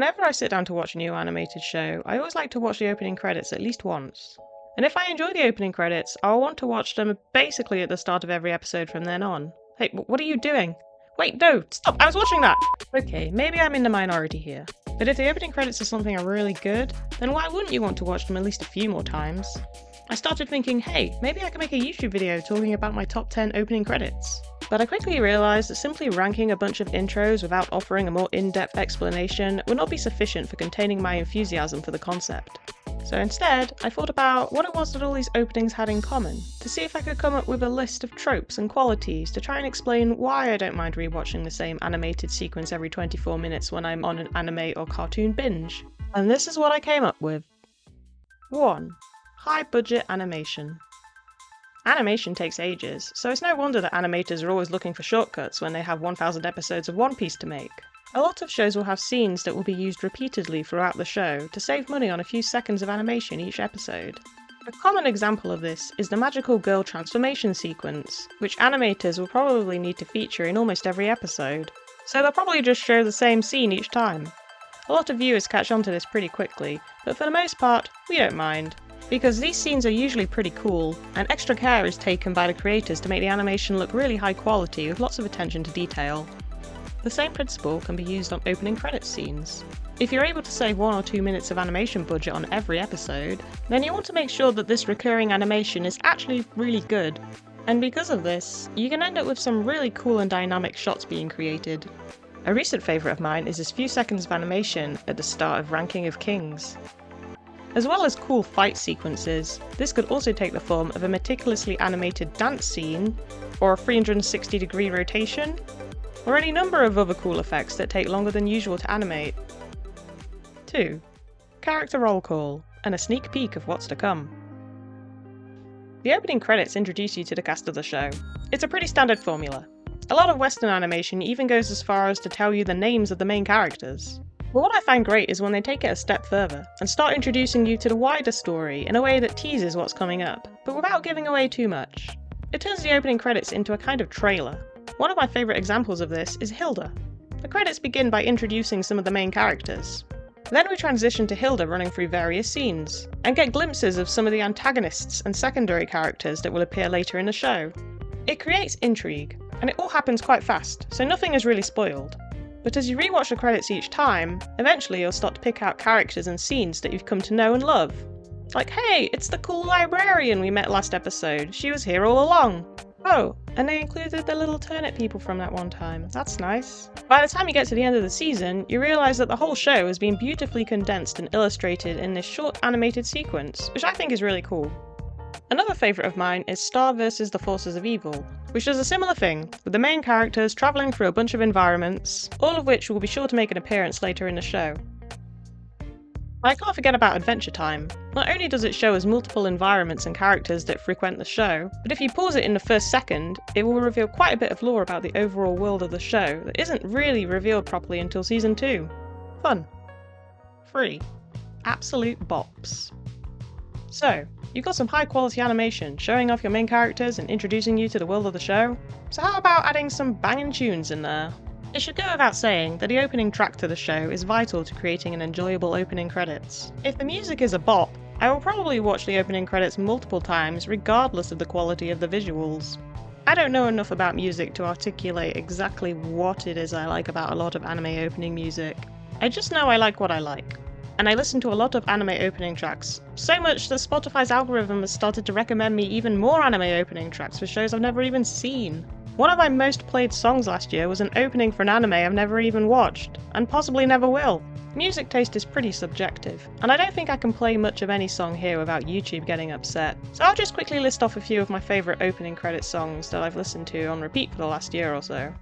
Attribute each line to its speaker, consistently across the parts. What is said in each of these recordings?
Speaker 1: Whenever I sit down to watch a new animated show, I always like to watch the opening credits at least once. And if I enjoy the opening credits, I'll want to watch them basically at the start of every episode from then on. Hey, what are you doing? Wait, no, stop, I was watching that! Okay, maybe I'm in the minority here. But if the opening credits are something really good, then why wouldn't you want to watch them at least a few more times? I started thinking, hey, maybe I can make a YouTube video talking about my top 10 opening credits. But I quickly realised that simply ranking a bunch of intros without offering a more in-depth explanation would not be sufficient for containing my enthusiasm for the concept. So instead, I thought about what it was that all these openings had in common, to see if I could come up with a list of tropes and qualities to try and explain why I don't mind rewatching the same animated sequence every 24 minutes when I'm on an anime or cartoon binge. And this is what I came up with. 1. High budget animation. Animation takes ages, so it's no wonder that animators are always looking for shortcuts when they have 1,000 episodes of One Piece to make. A lot of shows will have scenes that will be used repeatedly throughout the show to save money on a few seconds of animation each episode. A common example of this is the magical girl transformation sequence, which animators will probably need to feature in almost every episode, so they'll probably just show the same scene each time. A lot of viewers catch on to this pretty quickly, but for the most part, we don't mind, because these scenes are usually pretty cool, and extra care is taken by the creators to make the animation look really high quality with lots of attention to detail. The same principle can be used on opening credits scenes. If you're able to save 1 or 2 minutes of animation budget on every episode, then you want to make sure that this recurring animation is actually really good. And because of this, you can end up with some really cool and dynamic shots being created. A recent favourite of mine is this few seconds of animation at the start of Ranking of Kings. As well as cool fight sequences, this could also take the form of a meticulously animated dance scene, or a 360-degree rotation, or any number of other cool effects that take longer than usual to animate. 2. Character roll call, and a sneak peek of what's to come. The opening credits introduce you to the cast of the show. It's a pretty standard formula. A lot of Western animation even goes as far as to tell you the names of the main characters. But what I find great is when they take it a step further, and start introducing you to the wider story in a way that teases what's coming up, but without giving away too much. It turns the opening credits into a kind of trailer. One of my favourite examples of this is Hilda. The credits begin by introducing some of the main characters. Then we transition to Hilda running through various scenes, and get glimpses of some of the antagonists and secondary characters that will appear later in the show. It creates intrigue, and it all happens quite fast, so nothing is really spoiled. But as you rewatch the credits each time, eventually you'll start to pick out characters and scenes that you've come to know and love. Like, hey, it's the cool librarian we met last episode, she was here all along. Oh, and they included the little turnip people from that one time. That's nice. By the time you get to the end of the season, you realise that the whole show has been beautifully condensed and illustrated in this short animated sequence, which I think is really cool. Another favourite of mine is Star vs. the Forces of Evil, which does a similar thing, with the main characters travelling through a bunch of environments, all of which will be sure to make an appearance later in the show. I can't forget about Adventure Time. Not only does it show us multiple environments and characters that frequent the show, but if you pause it in the first second, it will reveal quite a bit of lore about the overall world of the show that isn't really revealed properly until season 2. Fun. 3. Absolute bops. So, you've got some high quality animation showing off your main characters and introducing you to the world of the show, so how about adding some banging tunes in there? It should go without saying that the opening track to the show is vital to creating an enjoyable opening credits. If the music is a bop, I will probably watch the opening credits multiple times regardless of the quality of the visuals. I don't know enough about music to articulate exactly what it is I like about a lot of anime opening music. I just know I like what I like. And I listen to a lot of anime opening tracks, so much that Spotify's algorithm has started to recommend me even more anime opening tracks for shows I've never even seen. One of my most played songs last year was an opening for an anime I've never even watched, and possibly never will. Music taste is pretty subjective, and I don't think I can play much of any song here without YouTube getting upset, so I'll just quickly list off a few of my favourite opening credit songs that I've listened to on repeat for the last year or so.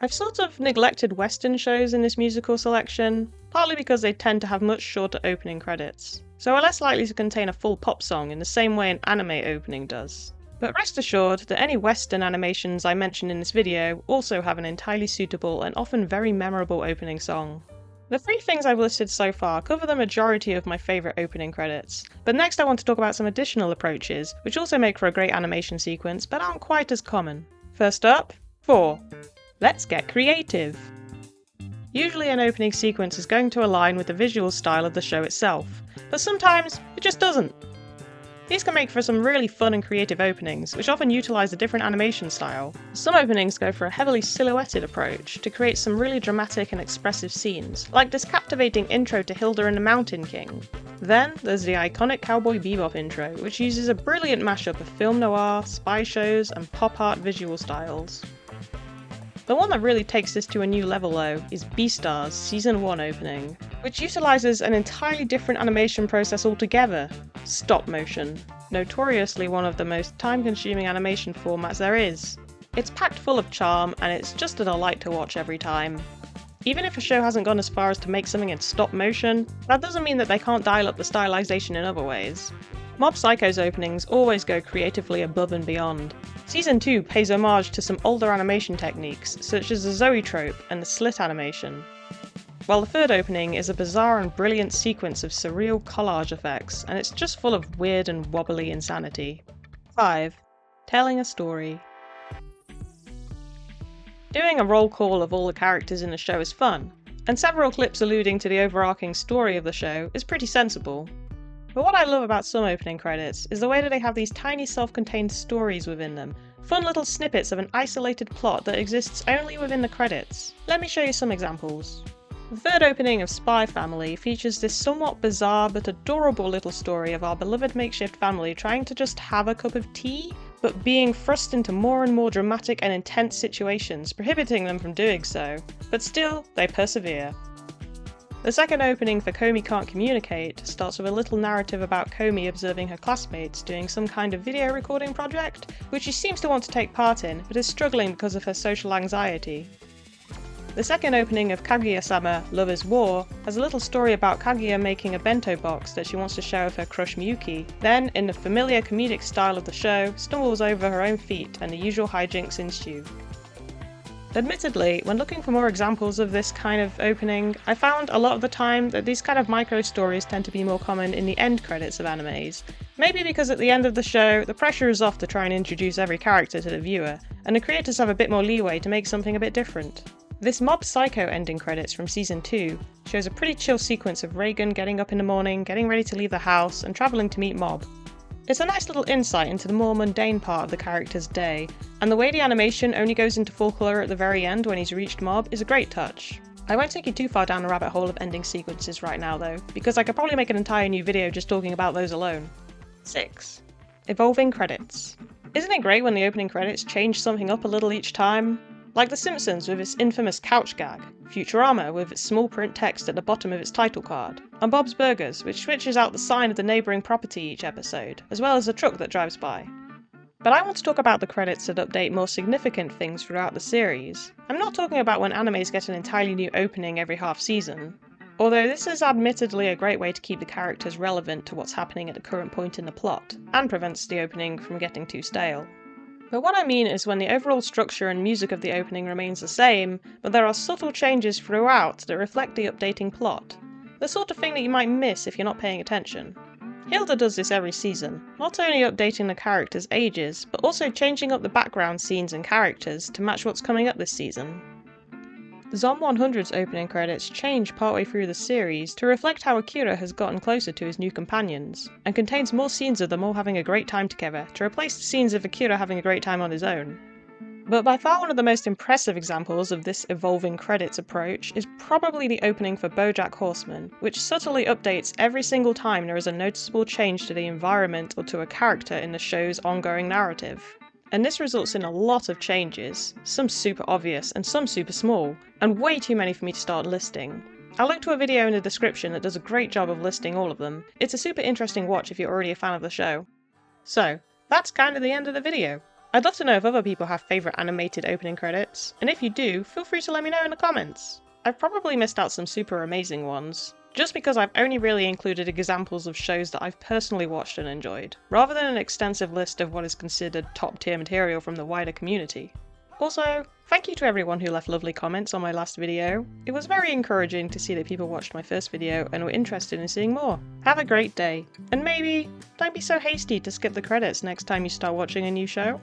Speaker 1: I've sort of neglected Western shows in this musical selection, partly because they tend to have much shorter opening credits, so are less likely to contain a full pop song in the same way an anime opening does. But rest assured that any Western animations I mention in this video also have an entirely suitable and often very memorable opening song. The 3 things I've listed so far cover the majority of my favourite opening credits, but next I want to talk about some additional approaches, which also make for a great animation sequence but aren't quite as common. First up, 4. Let's get creative! Usually an opening sequence is going to align with the visual style of the show itself, but sometimes it just doesn't. These can make for some really fun and creative openings, which often utilise a different animation style. Some openings go for a heavily silhouetted approach to create some really dramatic and expressive scenes, like this captivating intro to Hilda and the Mountain King. Then there's the iconic Cowboy Bebop intro, which uses a brilliant mashup of film noir, spy shows, and pop art visual styles. The one that really takes this to a new level though is Beastars Season 1 opening, which utilises an entirely different animation process altogether: stop motion, notoriously one of the most time-consuming animation formats there is. It's packed full of charm and it's just a delight to watch every time. Even if a show hasn't gone as far as to make something in stop motion, that doesn't mean that they can't dial up the stylization in other ways. Mob Psycho's openings always go creatively above and beyond. Season 2 pays homage to some older animation techniques, such as the Zoetrope and the slit animation, while the third opening is a bizarre and brilliant sequence of surreal collage effects, and it's just full of weird and wobbly insanity. 5. Telling a story. Doing a roll call of all the characters in the show is fun, and several clips alluding to the overarching story of the show is pretty sensible. But what I love about some opening credits is the way that they have these tiny self-contained stories within them, fun little snippets of an isolated plot that exists only within the credits. Let me show you some examples. The third opening of Spy Family features this somewhat bizarre but adorable little story of our beloved makeshift family trying to just have a cup of tea, but being thrust into more and more dramatic and intense situations, prohibiting them from doing so. But still, they persevere. The second opening for Komi Can't Communicate starts with a little narrative about Komi observing her classmates doing some kind of video recording project, which she seems to want to take part in, but is struggling because of her social anxiety. The second opening of Kaguya-sama Love is War has a little story about Kaguya making a bento box that she wants to share with her crush Miyuki, then, in the familiar comedic style of the show, stumbles over her own feet and the usual hijinks ensue. Admittedly, when looking for more examples of this kind of opening, I found a lot of the time that these kind of micro-stories tend to be more common in the end credits of animes. Maybe because at the end of the show, the pressure is off to try and introduce every character to the viewer, and the creators have a bit more leeway to make something a bit different. This Mob Psycho ending credits from Season 2 shows a pretty chill sequence of Reagan getting up in the morning, getting ready to leave the house, and travelling to meet Mob. It's a nice little insight into the more mundane part of the character's day, and the way the animation only goes into full colour at the very end when he's reached Mob is a great touch. I won't take you too far down the rabbit hole of ending sequences right now though, because I could probably make an entire new video just talking about those alone. 6. Evolving credits. Isn't it great when the opening credits change something up a little each time? Like The Simpsons with its infamous couch gag, Futurama with its small print text at the bottom of its title card, and Bob's Burgers, which switches out the sign of the neighbouring property each episode, as well as the truck that drives by. But I want to talk about the credits that update more significant things throughout the series. I'm not talking about when animes get an entirely new opening every half season, although this is admittedly a great way to keep the characters relevant to what's happening at the current point in the plot, and prevents the opening from getting too stale. But what I mean is when the overall structure and music of the opening remains the same, but there are subtle changes throughout that reflect the updating plot. The sort of thing that you might miss if you're not paying attention. Hilda does this every season, not only updating the characters' ages, but also changing up the background scenes and characters to match what's coming up this season. Zom 100's opening credits change partway through the series to reflect how Akira has gotten closer to his new companions, and contains more scenes of them all having a great time together to replace the scenes of Akira having a great time on his own. But by far one of the most impressive examples of this evolving credits approach is probably the opening for BoJack Horseman, which subtly updates every single time there is a noticeable change to the environment or to a character in the show's ongoing narrative. And this results in a lot of changes, some super obvious and some super small, and way too many for me to start listing. I'll link to a video in the description that does a great job of listing all of them. It's a super interesting watch if you're already a fan of the show. So, that's kind of the end of the video. I'd love to know if other people have favourite animated opening credits, and if you do, feel free to let me know in the comments. I've probably missed out some super amazing ones. just because I've only really included examples of shows that I've personally watched and enjoyed, rather than an extensive list of what is considered top-tier material from the wider community. Also, thank you to everyone who left lovely comments on my last video. It was very encouraging to see that people watched my first video and were interested in seeing more. Have a great day, and maybe don't be so hasty to skip the credits next time you start watching a new show.